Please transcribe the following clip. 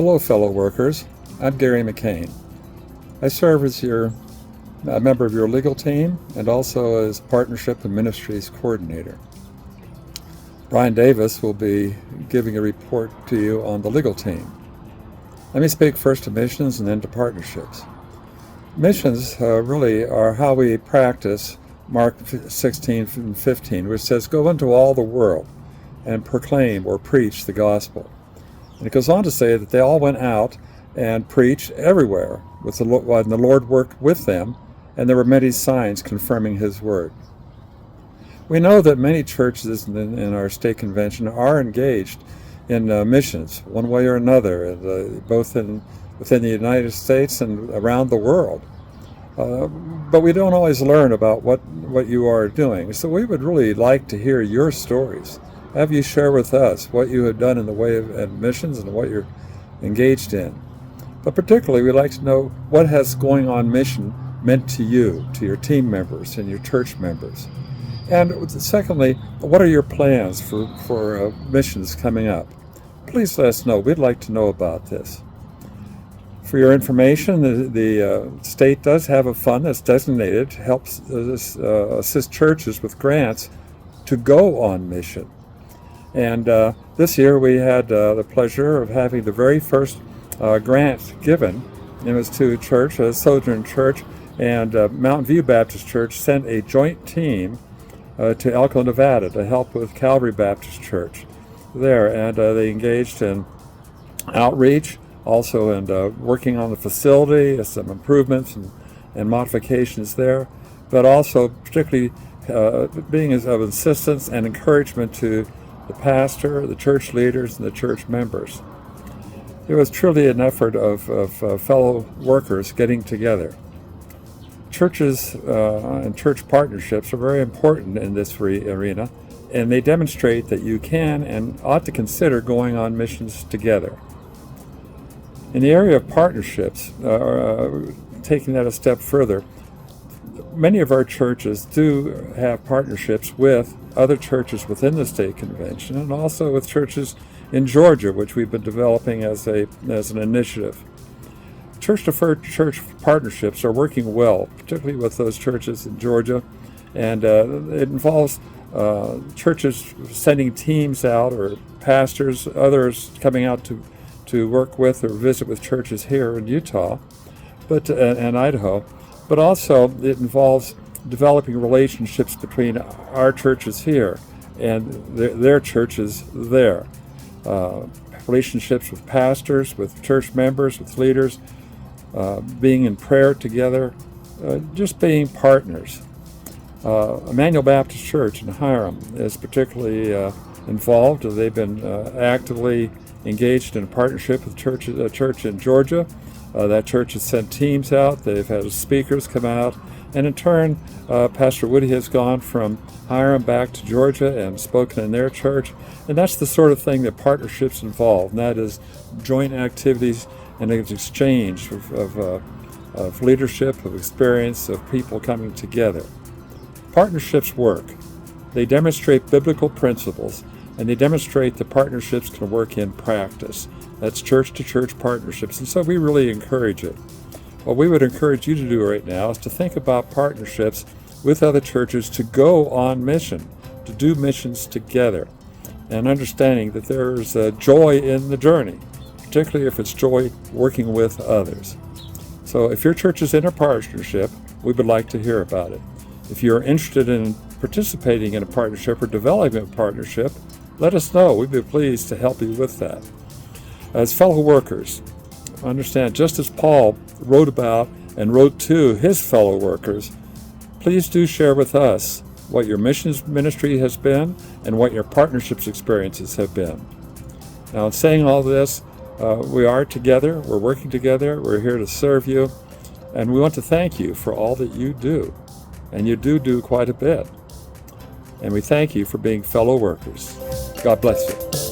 Hello, fellow workers. I'm Gary McKean. I serve as a member of your legal team and also as Partnership and Ministries Coordinator. Brian Davis will be giving a report to you on the legal team. Let me speak first to missions and then to partnerships. Missions really are how we practice Mark 16 and 15, which says, "Go into all the world and proclaim or preach the gospel." And it goes on to say that they all went out and preached everywhere, and the Lord worked with them, and there were many signs confirming His word. We know that many churches in our state convention are engaged in missions, one way or another, both within the United States and around the world. But we don't always learn about what you are doing. So we would really like to hear your stories. Have you share with us what you have done in the way of missions and what you're engaged in. But particularly, we'd like to know what has going on mission meant to you, to your team members and your church members. And secondly, what are your plans for missions coming up? Please let us know. We'd like to know about this. For your information, the state does have a fund that's designated to help assist churches with grants to go on mission. And this year we had the pleasure of having the very first grant given. It was to a church, a Sojourn Church, and Mountain View Baptist Church sent a joint team to Elko, Nevada to help with Calvary Baptist Church there. And they engaged in outreach, also in working on the facility, some improvements and modifications there, but also particularly being of assistance and encouragement to the pastor, the church leaders, and the church members. It was truly an effort of fellow workers getting together. Churches and church partnerships are very important in this arena, and they demonstrate that you can and ought to consider going on missions together. In the area of partnerships, taking that a step further, many of our churches do have partnerships with other churches within the state convention and also with churches in Georgia, which we've been developing as an initiative. Church-to-church partnerships are working well, particularly with those churches in Georgia, and it involves churches sending teams out, or pastors, others coming out to work with or visit with churches here in Utah and Idaho. But also it involves developing relationships between our churches here and their churches there. Relationships with pastors, with church members, with leaders, being in prayer together, just being partners. Emmanuel Baptist Church in Hiram is particularly involved. They've been actively engaged in a partnership with a church in Georgia. That church has sent teams out. They've had speakers come out. And in turn, Pastor Woody has gone from Hiram back to Georgia and spoken in their church. And that's the sort of thing that partnerships involve. And that is joint activities and an exchange of leadership, of experience, of people coming together. Partnerships work. They demonstrate biblical principles, and they demonstrate that partnerships can work in practice. That's church-to-church partnerships, and so we really encourage it. What we would encourage you to do right now is to think about partnerships with other churches to go on mission, to do missions together, and understanding that there's joy in the journey, particularly if it's joy working with others. So if your church is in a partnership, we would like to hear about it. If you're interested in participating in a partnership or developing a partnership, let us know. We'd be pleased to help you with that. As fellow workers, understand, just as Paul wrote about and wrote to his fellow workers, please do share with us what your missions ministry has been and what your partnerships experiences have been. Now, in saying all this, we are together, we're working together, we're here to serve you, and we want to thank you for all that you do. And you do quite a bit. And we thank you for being fellow workers. God bless you.